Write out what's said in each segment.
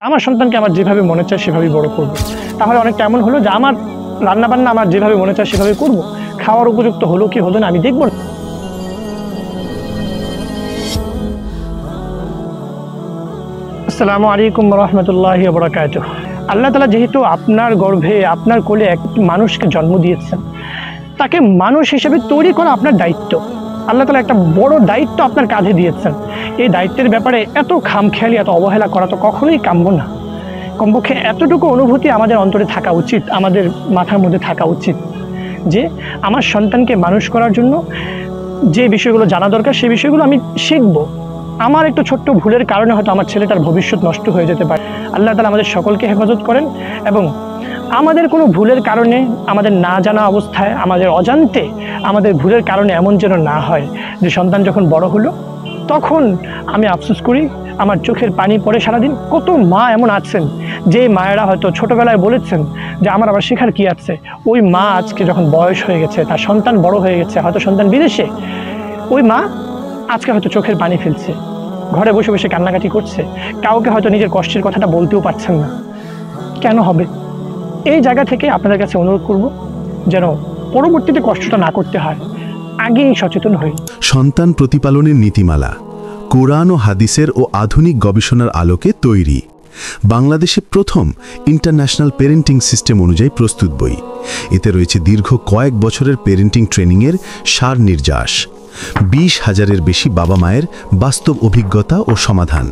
আমার সন্তানকে আমার যেভাবে মনে চায় সেভাবেই বড় করব। তাহলে অনেকটা এমন হলো যে আমার রান্নাবান্না আমার যেভাবে মনে চায় সেভাবে করব, খাওয়ার উপযুক্ত হলো কি হলো না আমি দেখব না। আসসালামু আলাইকুম রহমতুল্লাহি ওয়া বারাকাতুহু। আল্লাহ তাআলা যেহেতু আপনার গর্ভে আপনার কোলে এক মানুষকে জন্ম দিয়েছেন, তাকে মানুষ হিসেবে তৈরি করা আপনার দায়িত্ব। আল্লাহ তাআলা একটা বড় দায়িত্ব আপনার কাঁধে দিয়েছেন। এই দায়িত্বের ব্যাপারে এত খামখেয়ালি এত অবহেলা করা তো কখনোই কাম্য না। কমপক্ষে এতটুকু অনুভূতি আমাদের অন্তরে থাকা উচিত, আমাদের মাথার মধ্যে থাকা উচিত যে আমার সন্তানকে মানুষ করার জন্য যে বিষয়গুলো জানা দরকার সেই বিষয়গুলো আমি শিখব। আমার একটু ছোট্ট ভুলের কারণে হয়তো আমার ছেলেটার ভবিষ্যৎ নষ্ট হয়ে যেতে পারে। আল্লাহ তাআলা আমাদের সকলকে হেফাজত করেন এবং আমাদের কোনো ভুলের কারণে, আমাদের না জানা অবস্থায়, আমাদের অজান্তে আমাদের ভুলের কারণে এমন যেন না হয় যে সন্তান যখন বড় হলো তখন আমি আফসোস করি, আমার চোখের পানি পড়ে সারাদিন। কত মা এমন আছেন যে মায়েরা হয়তো ছোটোবেলায় বলেছেন যে আমার আবার শেখার কী আছে, ওই মা আজকে যখন বয়স হয়ে গেছে, তার সন্তান বড় হয়ে গেছে, হয়তো সন্তান বিদেশে, ওই মা আজকে হয়তো চোখের পানি ফেলছে, ঘরে বসে বসে কান্নাকাটি করছে, কাউকে হয়তো নিজের কষ্টের কথাটা বলতেও পারছেন না। কেন হবে? এই জায়গা থেকে আপনাদের কাছে অনুরোধ করব যেন পরবর্তীতে কষ্টটা না করতে হয়, আগেই সচেতন হই। সন্তান প্রতিপালনের নীতিমালা কোরআন ও হাদিসের ও আধুনিক গবেষণার আলোকে তৈরি। বাংলাদেশে প্রথম ইন্টারন্যাশনাল পেরেন্টিং সিস্টেম অনুযায়ী প্রস্তুত বই। এতে রয়েছে দীর্ঘ কয়েক বছরের পেরেন্টিং ট্রেনিংয়ের সার নির্যাস, 20,000-এর বেশি বাবা মায়ের বাস্তব অভিজ্ঞতা ও সমাধান।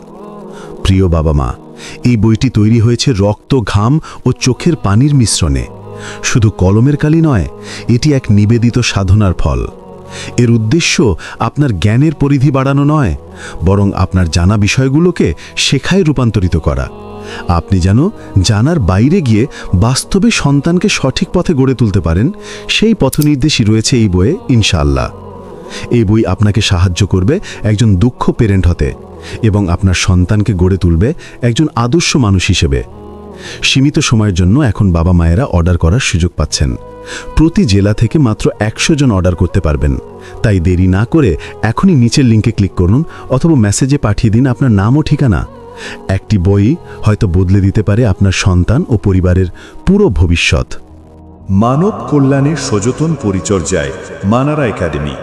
প্রিয় বাবা মা, এই বইটি তৈরি হয়েছে রক্ত, ঘাম ও চোখের পানির মিশ্রণে। শুধু কলমের কালি নয়, এটি এক নিবেদিত সাধনার ফল। এর উদ্দেশ্য আপনার জ্ঞানের পরিধি বাড়ানো নয়, বরং আপনার জানা বিষয়গুলোকে শেখায় রূপান্তরিত করা। আপনি যেন জানার বাইরে গিয়ে বাস্তবে সন্তানকে সঠিক পথে গড়ে তুলতে পারেন, সেই পথনির্দেশই রয়েছে এই বইয়ে ইনশাআল্লাহ। এই বই আপনাকে সাহায্য করবে একজন দক্ষ পেরেন্ট হতে এবং আপনার সন্তানকে গড়ে তুলবে একজন আদর্শ মানুষ হিসেবে। সীমিত সময়ের জন্য এখন বাবা মায়েরা অর্ডার করার সুযোগ পাচ্ছেন। প্রতি জেলা থেকে মাত্র 100 জন অর্ডার করতে পারবেন। তাই দেরি না করে এখনই নিচের লিঙ্কে ক্লিক করুন অথবা মেসেজে পাঠিয়ে দিন আপনার নাম ও ঠিকানা। একটি বই হয়তো বদলে দিতে পারে আপনার সন্তান ও পরিবারের পুরো ভবিষ্যৎ। মানব কল্যাণের সযতন পরিচর্যায় মানারা একাডেমি।